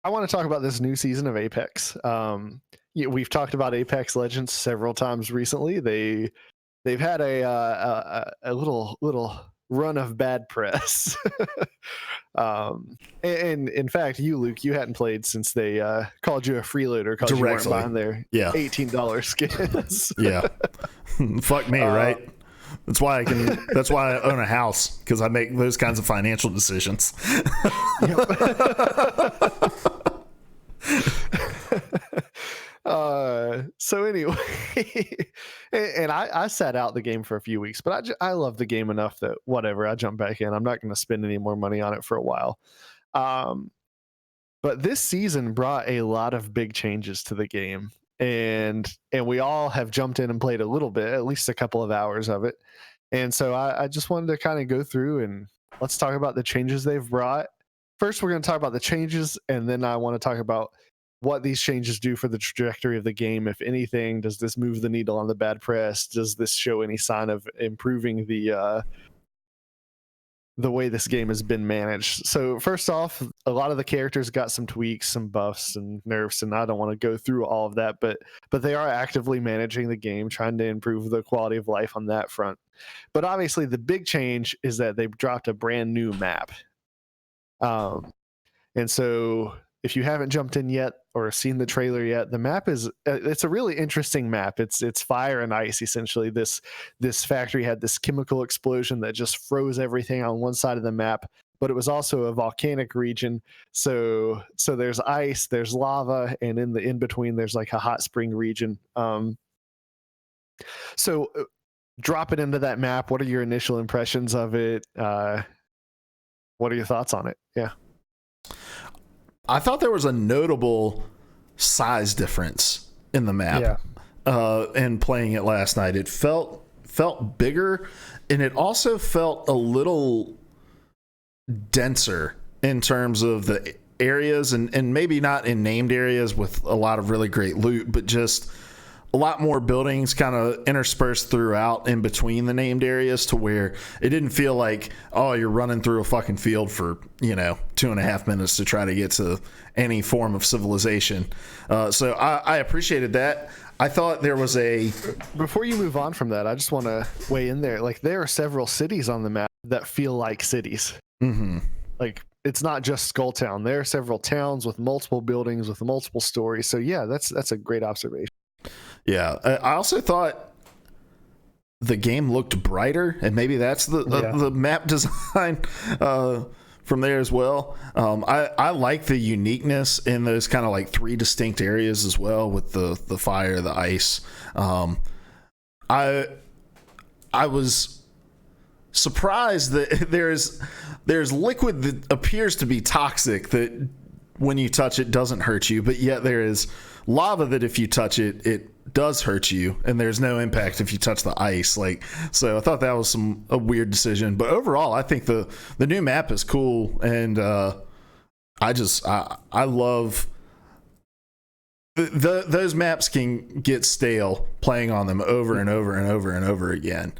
I want to talk about this new season of Apex. We've talked about Apex Legends several times recently. They've had a little run of bad press. And in fact, you, Luke, you hadn't played since they called you a freeloader because you weren't Directly. buying their Yeah. $18 skins. Yeah. Fuck me, right? That's why I own a house, because I make those kinds of financial decisions. So anyway, and I sat out the game for a few weeks, but I love the game enough that whatever, I jump back in. I'm not going to spend any more money on it for a while. Um, but this season brought a lot of big changes to the game, and we all have jumped in and played a little bit, at least a couple of hours of it. And so I just wanted to kind of go through and let's talk about the changes they've brought. First, we're going to talk about the changes, and then I want to talk about what these changes do for the trajectory of the game. If anything, does this move the needle on the bad press? Does this show any sign of improving the way this game has been managed? So first off, a lot of the characters got some tweaks, some buffs and nerfs, and I don't want to go through all of that, but they are actively managing the game, trying to improve the quality of life on that front. But obviously the big change is that they've dropped a brand new map. And so if you haven't jumped in yet or seen the trailer yet, the map is it's a really interesting map. It's fire and ice essentially. This factory had this chemical explosion that just froze everything on one side of the map, but it was also a volcanic region. So there's ice, there's lava, and in between there's like a hot spring region. So drop it into that map. What are your initial impressions of it? What are your thoughts on it? Yeah. I thought there was a notable size difference in the map. And playing it last night, it felt bigger, and it also felt a little denser in terms of the areas, and maybe not in named areas with a lot of really great loot, but just a lot more buildings kind of interspersed throughout in between the named areas, to where it didn't feel like, oh, you're running through a fucking field for 2.5 minutes to try to get to any form of civilization. So I appreciated that. I thought there was Before you move on from that, I just want to weigh in there. Like, there are several cities on the map that feel like cities. Mm-hmm. Like, it's not just Skulltown. There are several towns with multiple buildings with multiple stories. So yeah, that's a great observation. Yeah, I also thought the game looked brighter, and maybe that's the map design from there as well. I like the uniqueness in those kind of like 3 distinct areas as well, with the fire, the ice. I was surprised that there's liquid that appears to be toxic, that when you touch it doesn't hurt you, but yet there is lava that if you touch it, it does hurt you, and there's no impact if you touch the ice. So I thought that was a weird decision, but overall I think the new map is cool, and I love those maps. Can get stale playing on them over and over and over and over again.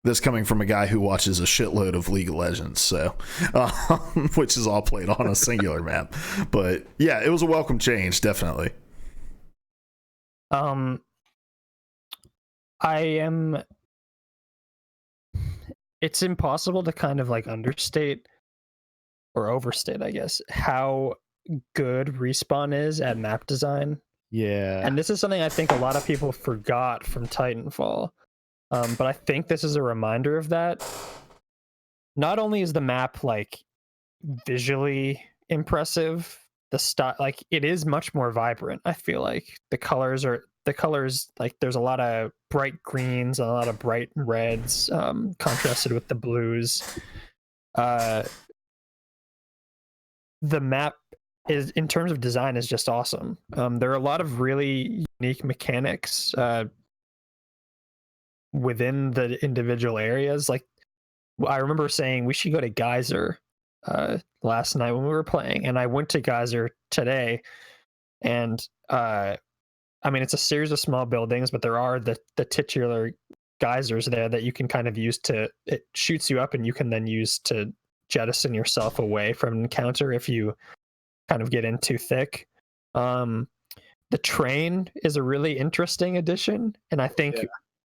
This coming from a guy who watches a shitload of League of Legends, so which is all played on a singular map. But yeah, it was a welcome change, definitely. It's impossible to kind of like understate or overstate, I guess, how good Respawn is at map design. Yeah. And this is something I think a lot of people forgot from Titanfall. But I think this is a reminder of that. Not only is the map like visually impressive, the style, like, it is much more vibrant. I feel like the colors like, there's a lot of bright greens and a lot of bright reds, contrasted with the blues. The map is, in terms of design, is just awesome. There are a lot of really unique mechanics within the individual areas. Like, I remember saying we should go to Geyser last night when we were playing, and I went to Geyser today, and I mean, it's a series of small buildings, but there are the titular geysers there that you can kind of use it shoots you up, and you can then use to jettison yourself away from an encounter if you kind of get in too thick. The train is a really interesting addition, and I think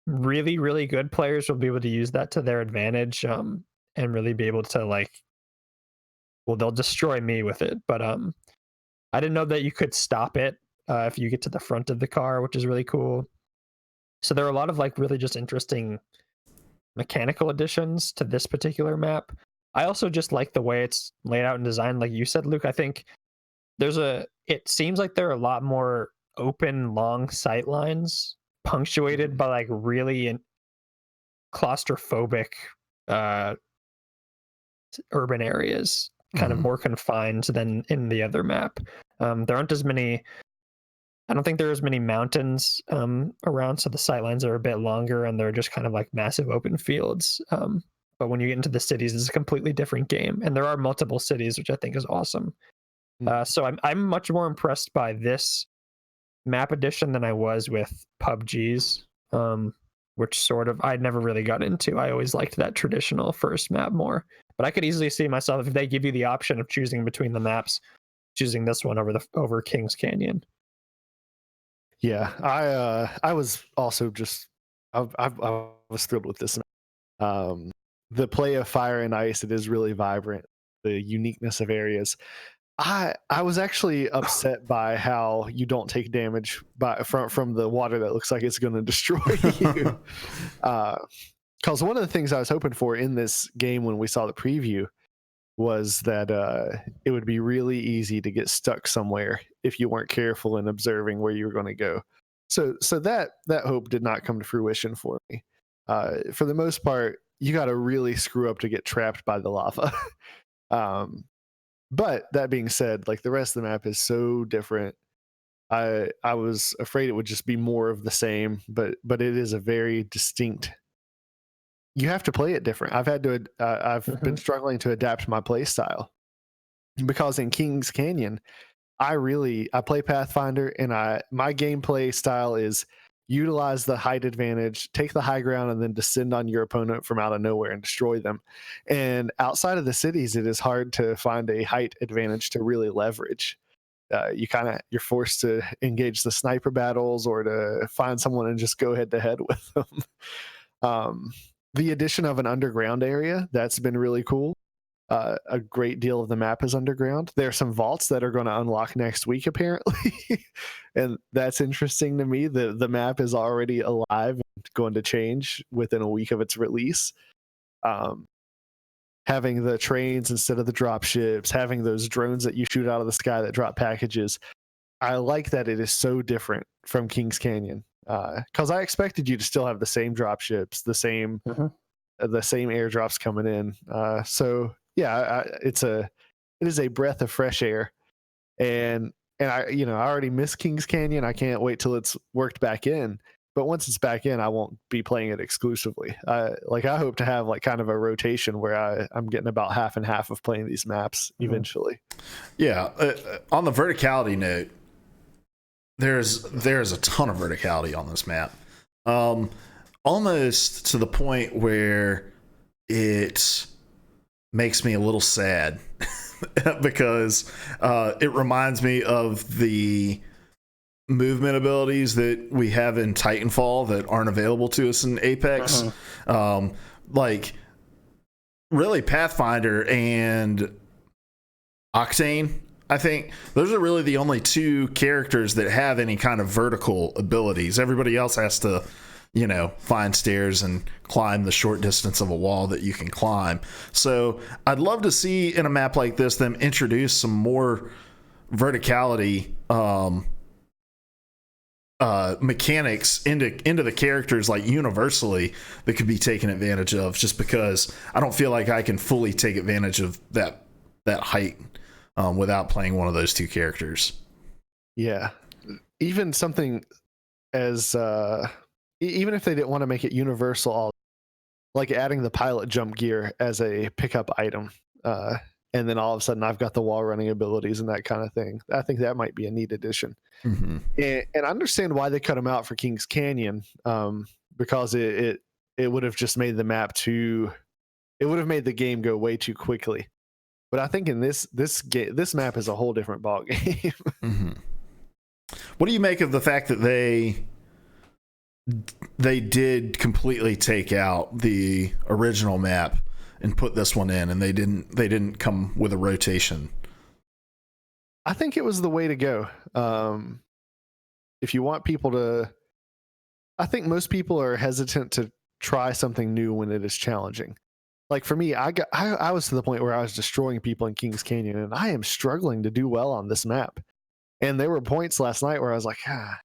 really, really good players will be able to use that to their advantage, and really be able to like, well, they'll destroy me with it, but I didn't know that you could stop it if you get to the front of the car, which is really cool. So there are a lot of like really just interesting mechanical additions to this particular map. I also just like the way it's laid out and designed. Like you said, Luke, I think it seems like there are a lot more open, long sight lines punctuated by like really claustrophobic urban areas, kind of more confined than in the other map. There aren't as many. I don't think there are as many mountains around, so the sight lines are a bit longer, and they're just kind of like massive open fields. But when you get into the cities, it's a completely different game, and there are multiple cities, which I think is awesome. So I'm much more impressed by this map edition than I was with PUBG's, which sort of I never really got into. I always liked that traditional first map more. But I could easily see myself, if they give you the option of choosing between the maps, choosing this one over Kings Canyon. Yeah, I was also just I was thrilled with this. The play of fire and ice, it is really vibrant. The uniqueness of areas. I was actually upset by how you don't take damage from the water that looks like it's going to destroy you. Because one of the things I was hoping for in this game when we saw the preview was that it would be really easy to get stuck somewhere if you weren't careful in observing where you were going to go. So that hope did not come to fruition for me. For the most part, you got to really screw up to get trapped by the lava. But that being said, like the rest of the map is so different. I was afraid it would just be more of the same, but it is a very distinct. You have to play it different. I've been struggling to adapt my play style because in Kings Canyon, I play Pathfinder, and my gameplay style is utilize the height advantage, take the high ground, and then descend on your opponent from out of nowhere and destroy them. And outside of the cities, it is hard to find a height advantage to really leverage. You're forced to engage the sniper battles or to find someone and just go head to head with them. The addition of an underground area, that's been really cool. A great deal of the map is underground. There are some vaults that are going to unlock next week, apparently. And that's interesting to me. The map is already alive and going to change within a week of its release. Having the trains instead of the drop ships, having those drones that you shoot out of the sky that drop packages. I like that it is so different from Kings Canyon. Because I expected you to still have the same drop ships, the same airdrops coming in. So yeah, it is a breath of fresh air, and I already miss Kings Canyon. I can't wait till it's worked back in. But once it's back in, I won't be playing it exclusively. I hope to have like kind of a rotation where I'm getting about half and half of playing these maps eventually. Yeah, on the verticality note, there's a ton of verticality on this map, almost to the point where it makes me a little sad because it reminds me of the movement abilities that we have in Titanfall that aren't available to us in Apex. Like really Pathfinder and Octane, I think those are really the only two characters that have any kind of vertical abilities. Everybody else has to, find stairs and climb the short distance of a wall that you can climb. So I'd love to see in a map like this them introduce some more verticality mechanics into the characters, like universally, that could be taken advantage of, just because I don't feel like I can fully take advantage of that height without playing one of those two characters. Yeah, even something as even if they didn't want to make it universal, like adding the pilot jump gear as a pickup item, and then all of a sudden I've got the wall running abilities and that kind of thing. I think that might be a neat addition. And I understand why they cut them out for Kings Canyon, because it would have just made the map it would have made the game go way too quickly. But I think in this map is a whole different ball game. Mm-hmm. What do you make of the fact that they did completely take out the original map and put this one in, and they didn't come with a rotation? I think it was the way to go. If you want people to, I think most people are hesitant to try something new when it is challenging. Like for me, I was to the point where I was destroying people in Kings Canyon, and I am struggling to do well on this map. And there were points last night where I was like, I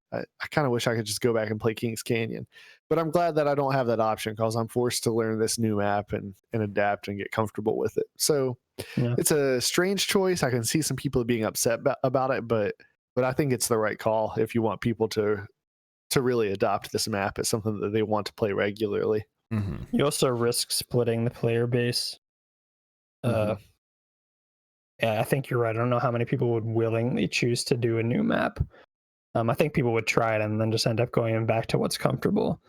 kind of wish I could just go back and play Kings Canyon. But I'm glad that I don't have that option, because I'm forced to learn this new map and adapt and get comfortable with it. So it's a strange choice. I can see some people being upset about it, but I think it's the right call if you want people to really adopt this map as something that they want to play regularly. Mm-hmm. You also risk splitting the player base. Yeah, I think you're right. I don't know how many people would willingly choose to do a new map. I think people would try it and then just end up going back to what's comfortable.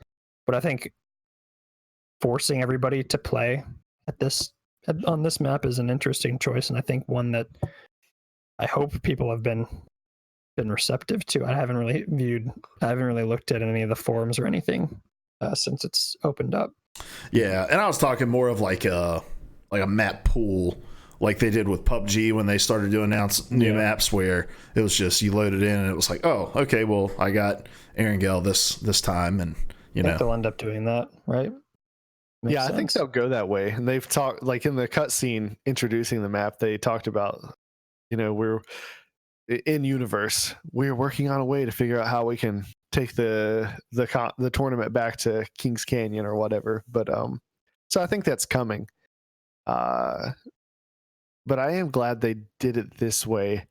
But I think forcing everybody to play on this map is an interesting choice, and I think one that I hope people have been receptive to. I haven't really looked at any of the forums or anything since it's opened up. Yeah, and I was talking more of like a map pool, like they did with PUBG when they started to announce new maps, where it was just you loaded in and it was like, oh, okay, well, I got Erangel this time, and I think they'll end up doing that, right? Makes sense. I think they'll go that way. And they've talked, like in the cutscene introducing the map, they talked about, we're in universe, we're working on a way to figure out how we can take the tournament back to Kings Canyon or whatever. But so I think that's coming. But I am glad they did it this way.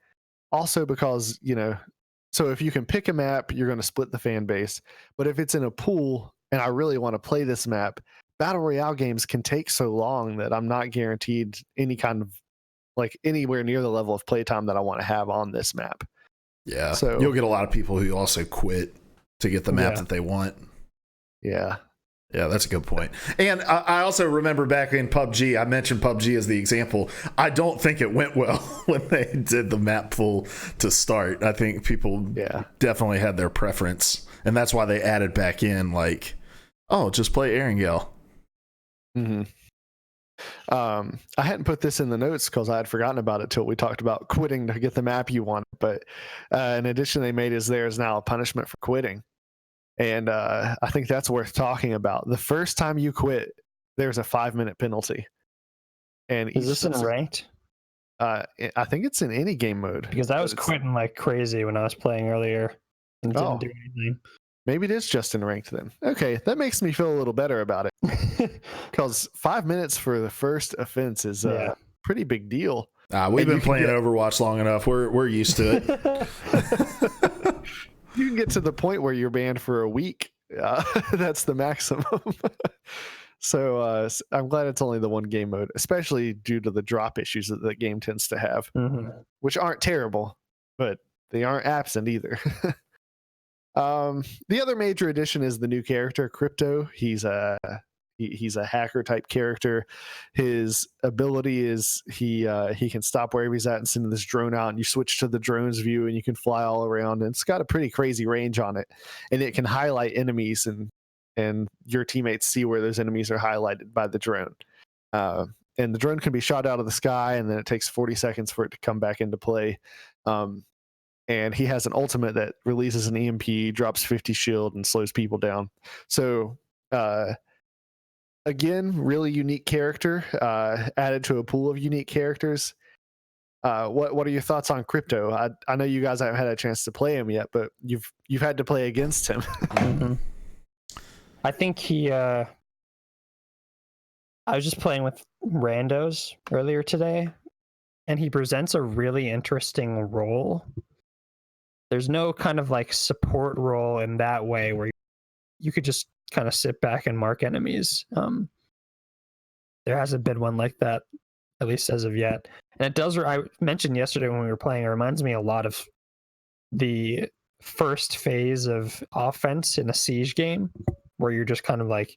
Also because, so if you can pick a map, you're going to split the fan base. But if it's in a pool and I really want to play this map, Battle Royale games can take so long that I'm not guaranteed any kind of, like, anywhere near the level of playtime that I want to have on this map. Yeah. So you'll get a lot of people who also quit to get the map that they want. Yeah. Yeah, that's a good point. And I also remember back in PUBG, I mentioned PUBG as the example. I don't think it went well when they did the map pool to start. I think people definitely had their preference. And that's why they added back in, like, oh, just play Erangel. Mm-hmm. I hadn't put this in the notes because I had forgotten about it till we talked about quitting to get the map you want. But an addition they made is there is now a punishment for quitting. And I think that's worth talking about. The first time you quit, there's a 5-minute penalty. And is this in ranked? I think it's in any game mode. Because I was quitting like crazy when I was playing earlier and didn't do anything. Maybe it is just in ranked then. Okay, that makes me feel a little better about it. Because 5 minutes for the first offense is a pretty big deal. We've been playing Overwatch long enough. We're used to it. You can get to the point where you're banned for a week. That's the maximum. So I'm glad it's only the one game mode, especially due to the drop issues that the game tends to have, which aren't terrible, but they aren't absent either. The other major addition is the new character, Crypto. He's a hacker type character. His ability is he can stop wherever he's at and send this drone out, and you switch to the drone's view and you can fly all around, and it's got a pretty crazy range on it, and it can highlight enemies, and your teammates see where those enemies are highlighted by the drone. And the drone can be shot out of the sky, and then it takes 40 seconds for it to come back into play. And he has an ultimate that releases an EMP, drops 50 shield, and slows people down. So again, really unique character, added to a pool of unique characters. What are your thoughts on Crypto? I know you guys haven't had a chance to play him yet, but you've had to play against him. I think he. I was just playing with randos earlier today, and he presents a really interesting role. There's no kind of like support role in that way where you could just kind of sit back and mark enemies. There hasn't been one like that, at least as of yet. And it does, I mentioned yesterday when we were playing, it reminds me a lot of the first phase of offense in a siege game, where you're just kind of like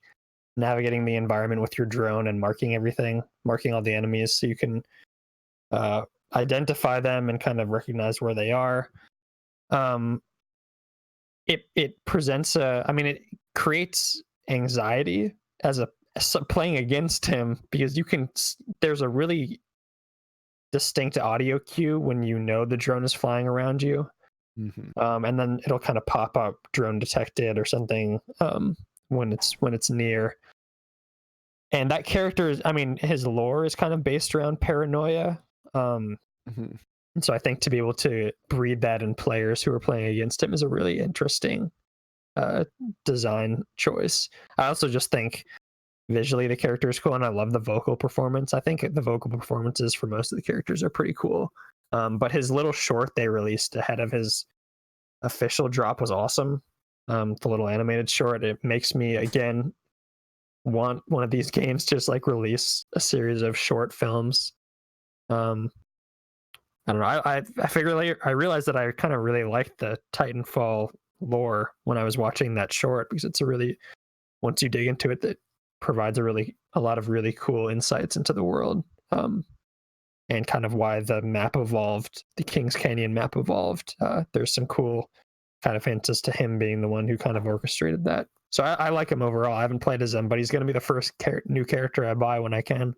navigating the environment with your drone and marking everything, marking all the enemies so you can identify them and kind of recognize where they are. It presents it creates anxiety as playing against him, because there's a really distinct audio cue when you know the drone is flying around you. And then it'll kind of pop up drone detected or something when it's near. And that character is, his lore is kind of based around paranoia. And so I think to be able to breed that in players who are playing against him is a really interesting design choice. I also just think visually the character is cool, and I love the vocal performance. I think the vocal performances for most of the characters are pretty cool. But his little short they released ahead of his official drop was awesome. The little animated short, it makes me again want one of these games to just like release a series of short films. I don't know. I figure later I realized that I kind of really liked the Titanfall lore when I was watching that short, because it's a really, once you dig into it, that provides a lot of really cool insights into the world, and kind of why the map evolved, the Kings Canyon map evolved. There's some cool kind of hints as to him being the one who kind of orchestrated that. So I like him overall. I haven't played as him, but he's going to be the first new character I buy when I can.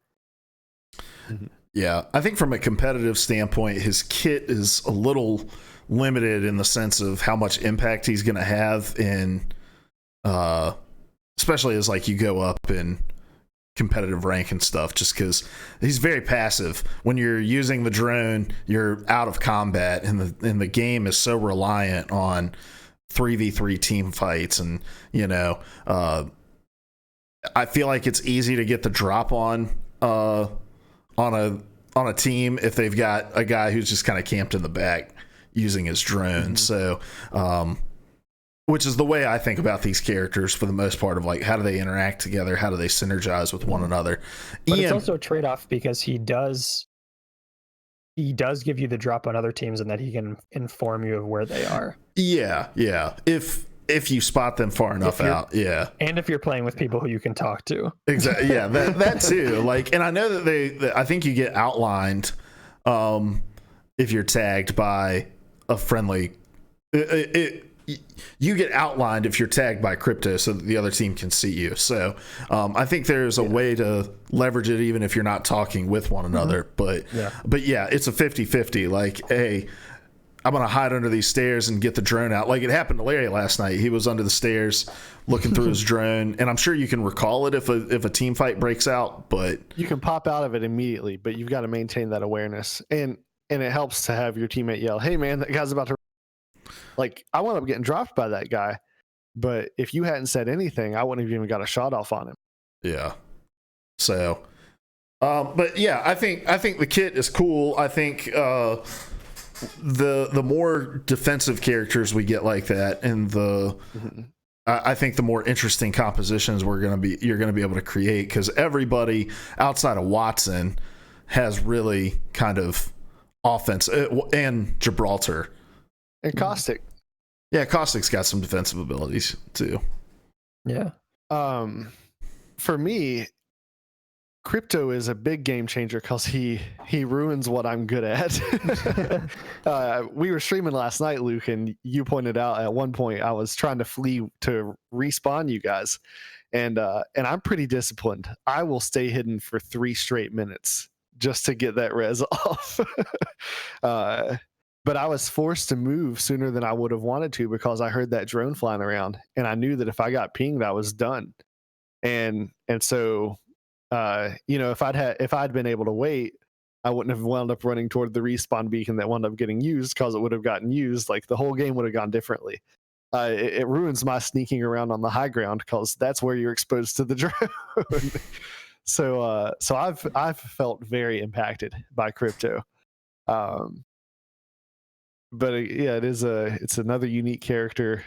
Yeah, I think from a competitive standpoint, his kit is a little limited in the sense of how much impact he's going to have in, especially as like you go up in competitive rank and stuff, just because he's very passive. When you're using the drone, you're out of combat, and the game is so reliant on 3v3 team fights, and I feel like it's easy to get the drop on a team if they've got a guy who's just kind of camped in the back using his drone. So which is the way I think about these characters for the most part, of like, how do they interact together, how do they synergize with one another. But it's also a trade-off, because he does give you the drop on other teams, and that he can inform you of where they are. Yeah if you spot them far enough out. Yeah. And if you're playing with people who you can talk to. Exactly. Yeah, that too. Like, and I know that I think you get outlined if you're tagged by a friendly. You get outlined if you're tagged by crypto, so that the other team can see you. So I think there's a way to leverage it even if you're not talking with one another. But yeah, it's a 50-50. Like, hey, I'm going to hide under these stairs and get the drone out. Like it happened to Larry last night. He was under the stairs looking through his drone, and I'm sure you can recall it if a team fight breaks out, but you can pop out of it immediately, but you've got to maintain that awareness. And it helps to have your teammate yell, "Hey man, that guy's about to," like, I wound up getting dropped by that guy, but if you hadn't said anything, I wouldn't have even got a shot off on him. Yeah. So but yeah, I think the kit is cool. I think the more defensive characters we get like that, and I think the more interesting compositions you're going to be able to create, because everybody outside of Watson has really kind of offense, and Gibraltar and Caustic. Yeah, Caustic's got some defensive abilities too. Yeah. For me, Crypto is a big game changer because he ruins what I'm good at. We were streaming last night, Luke, and you pointed out at one point I was trying to flee to respawn you guys, and I'm pretty disciplined. I will stay hidden for 3 straight minutes just to get that res off. But I was forced to move sooner than I would have wanted to, because I heard that drone flying around, and I knew that if I got pinged, I was done. And so. If I'd been able to wait, I wouldn't have wound up running toward the respawn beacon that wound up getting used, because it would have gotten used. Like, the whole game would have gone differently. It ruins my sneaking around on the high ground, because that's where you're exposed to the drone. So I've felt very impacted by Crypto. But it's another unique character.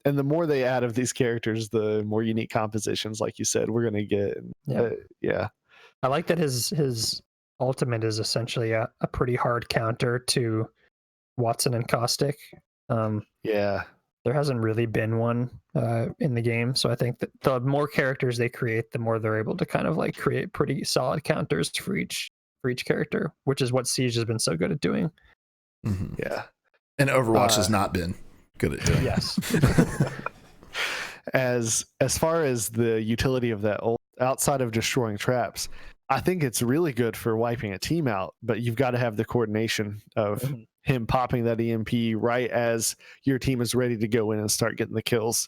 And the more they add of these characters, the more unique compositions, like you said, we're gonna get. Yeah. I like that his ultimate is essentially a pretty hard counter to Watson and Caustic. Yeah. There hasn't really been one in the game, so I think that the more characters they create, the more they're able to kind of like create pretty solid counters for each for each character, which is what Siege has been so good at doing. Mm-hmm. Yeah. And Overwatch has not been good at doing. Yes. As far as the utility of that outside of destroying traps, I think it's really good for wiping a team out, but you've got to have the coordination of him popping that EMP right as your team is ready to go in and start getting the kills.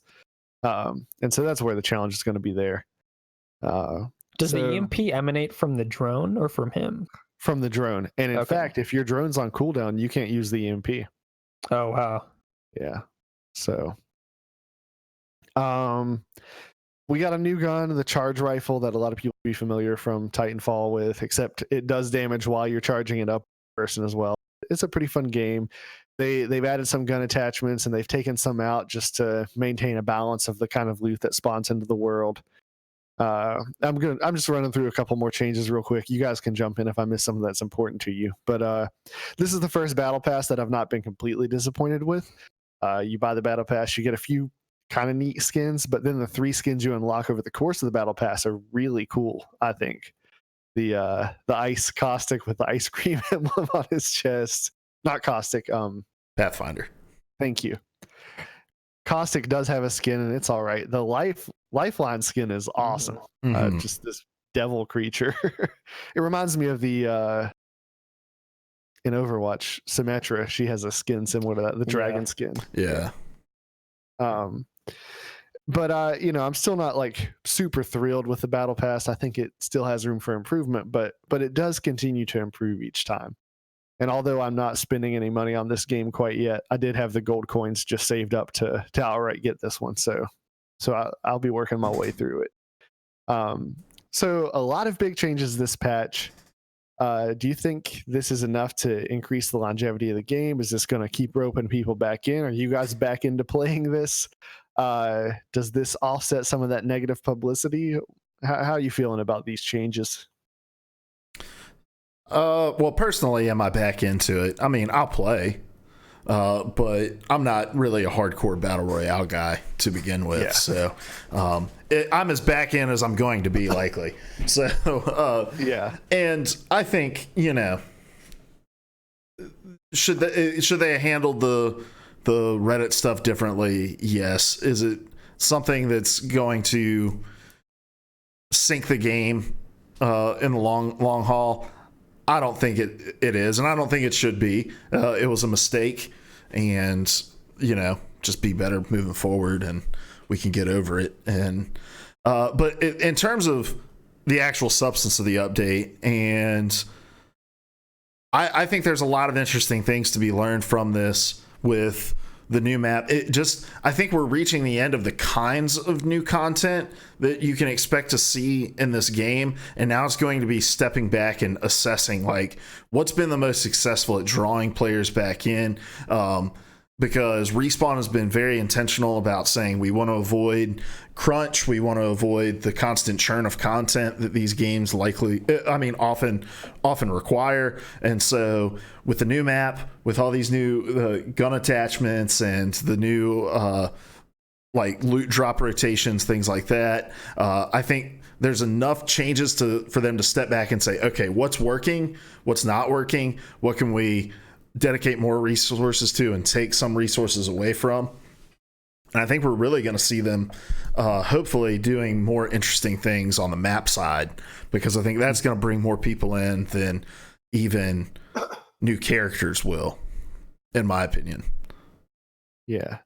And so that's where the challenge is going to be there. Does the EMP emanate from the drone or from him? From the drone. And in fact, if your drone's on cooldown, you can't use the EMP. Oh, wow. Yeah. So we got a new gun, the charge rifle, that a lot of people be familiar from Titanfall with, except it does damage while you're charging it up person as well. It's a pretty fun game. They've added some gun attachments and they've taken some out just to maintain a balance of the kind of loot that spawns into the world. I'm just running through a couple more changes real quick. You guys can jump in if I miss something that's important to you. But this is the first battle pass that I've not been completely disappointed with. You buy the battle pass, you get a few kind of neat skins, but then the 3 skins you unlock over the course of the battle pass are really cool. I think the ice Caustic with the ice cream emblem on his chest, not Caustic, Pathfinder. Thank you. Caustic does have a skin and it's all right. The Lifeline skin is awesome. Just this devil creature. It reminds me of the in Overwatch, Symmetra. She has a skin similar to that, the dragon skin. Yeah. But I'm still not like super thrilled with the battle pass. I think it still has room for improvement, but it does continue to improve each time. And although I'm not spending any money on this game quite yet, I did have the gold coins just saved up to outright get this one. So I'll be working my way through it. So a lot of big changes this patch. Do you think this is enough to increase the longevity of the game? Is this going to keep roping people back in? Are you guys back into playing this? Does this offset some of that negative publicity? How are you feeling about these changes? Well, personally, am I back into it? I mean, I'll play, but I'm not really a hardcore battle royale guy to begin with. Yeah. So I'm as back in as I'm going to be likely. So yeah, and I think should they have handled the Reddit stuff differently? Yes. Is it something that's going to sink the game in the long haul? I don't think it is, and I don't think it should be. It was a mistake, and just be better moving forward, and we can get over it. And but in terms of the actual substance of the update, and I think there's a lot of interesting things to be learned from this with the new map. I think we're reaching the end of the kinds of new content that you can expect to see in this game. And now it's going to be stepping back and assessing like what's been the most successful at drawing players back in. Because Respawn has been very intentional about saying we want to avoid crunch, we want to avoid the constant churn of content that these games often require. And so with the new map, with all these new gun attachments and the new like loot drop rotations, things like that, I think there's enough changes for them to step back and say, okay, what's working, what's not working, what can we dedicate more resources to and take some resources away from. And I think we're really going to see them hopefully doing more interesting things on the map side, because I think that's going to bring more people in than even new characters will, in my opinion. Yeah.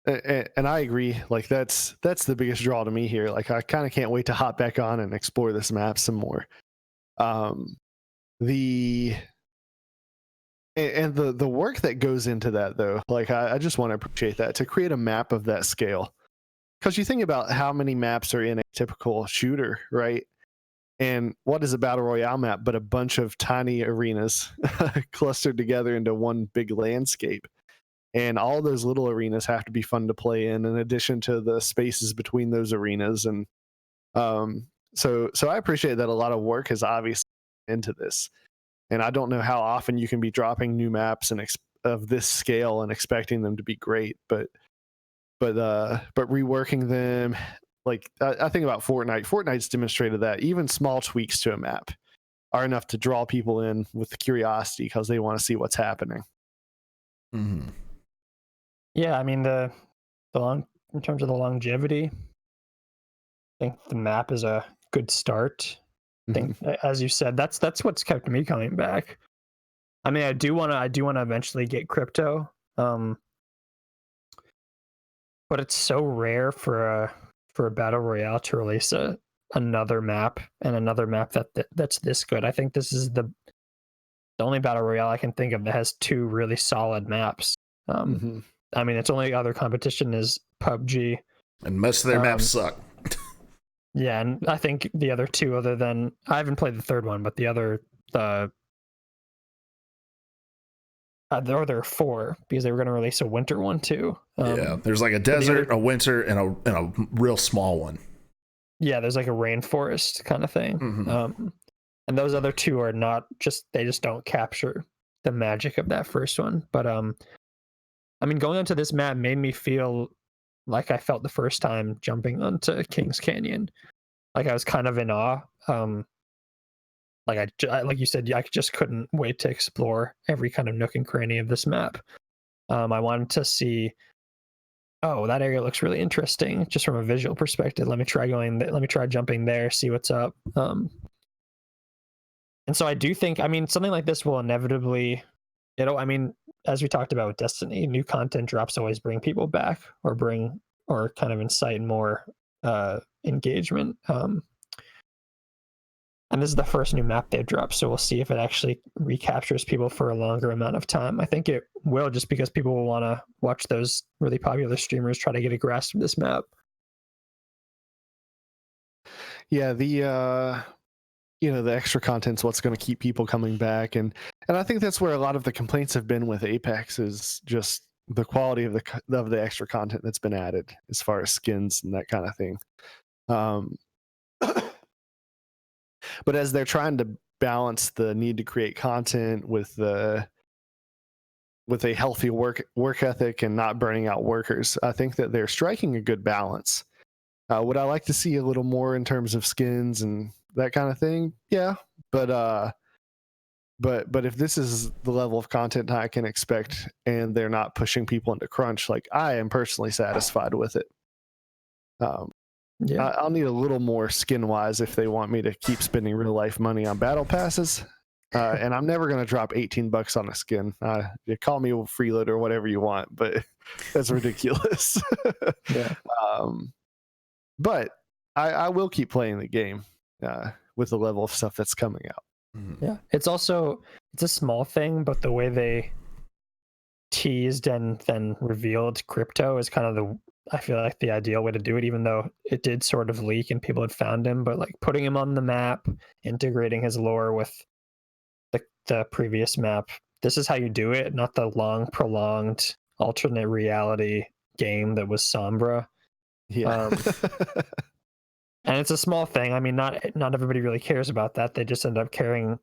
And I agree. Like that's the biggest draw to me here. Like I kind of can't wait to hop back on and explore this map some more. And the work that goes into that, though, like I just want to appreciate that, to create a map of that scale. Because you think about how many maps are in a typical shooter, right? And what is a battle royale map but a bunch of tiny arenas clustered together into one big landscape? And all those little arenas have to be fun to play in addition to the spaces between those arenas. And so I appreciate that a lot of work has obviously into this. And I don't know how often you can be dropping new maps and of this scale and expecting them to be great, but reworking them, like I think about Fortnite. Fortnite's demonstrated that even small tweaks to a map are enough to draw people in with curiosity because they want to see what's happening. Mm-hmm. Yeah, I mean the in terms of the longevity, I think the map is a good start. I think, as you said, that's what's kept me coming back. I mean, I do want to eventually get crypto, but it's so rare for a battle royale to release another map and another map that's this good. I think this is the only battle royale I can think of that has two really solid maps. I mean, its only other competition is PUBG, and most of their maps suck. Yeah, and I think the other two, other than I haven't played the third one, but there are four because they were going to release a winter one too. Yeah, there's like a desert, a winter, and a real small one. Yeah, there's like a rainforest kind of thing. And those other two are not they just don't capture the magic of that first one. But I mean, going onto this map made me feel like I felt the first time jumping onto Kings Canyon. Like I was kind of in awe. Like like you said, I just couldn't wait to explore every kind of nook and cranny of this map. I wanted to see, oh, that area looks really interesting, just from a visual perspective. Let me try jumping there, see what's up. And so I do think, I mean, something like this will inevitably, I mean, as we talked about with Destiny, new content drops always bring people back or kind of incite more engagement. And this is the first new map they've dropped, so we'll see if it actually recaptures people for a longer amount of time. I think it will, just because people will want to watch those really popular streamers try to get a grasp of this map. Yeah, the extra content's what's going to keep people coming back, and I think that's where a lot of the complaints have been with Apex, is just the quality of the extra content that's been added as far as skins and that kind of thing. But as they're trying to balance the need to create content with a healthy work ethic and not burning out workers, I think that they're striking a good balance. Would I like to see a little more in terms of skins and that kind of thing? Yeah, but if this is the level of content I can expect, and they're not pushing people into crunch, like, I am personally satisfied with it. Yeah, I'll need a little more skin wise if they want me to keep spending real life money on battle passes. And I'm never going to drop $18 on a skin. You call me a freeloader or whatever you want, but that's ridiculous. yeah. But I will keep playing the game with the level of stuff that's coming out. Yeah, it's a small thing, but the way they teased and then revealed crypto is kind of I feel like the ideal way to do it, even though it did sort of leak and people had found him. But like putting him on the map, integrating his lore with the previous map, this is how you do it, not the long prolonged alternate reality game that was Sombra. Yeah. And it's a small thing. I mean, not everybody really cares about that. They just end up caring.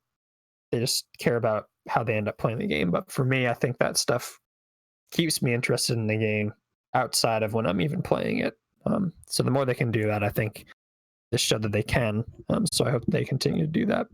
They just care about how they end up playing the game. But for me, I think that stuff keeps me interested in the game outside of when I'm even playing it. So the more they can do that, I think this showed that they can. So I hope they continue to do that.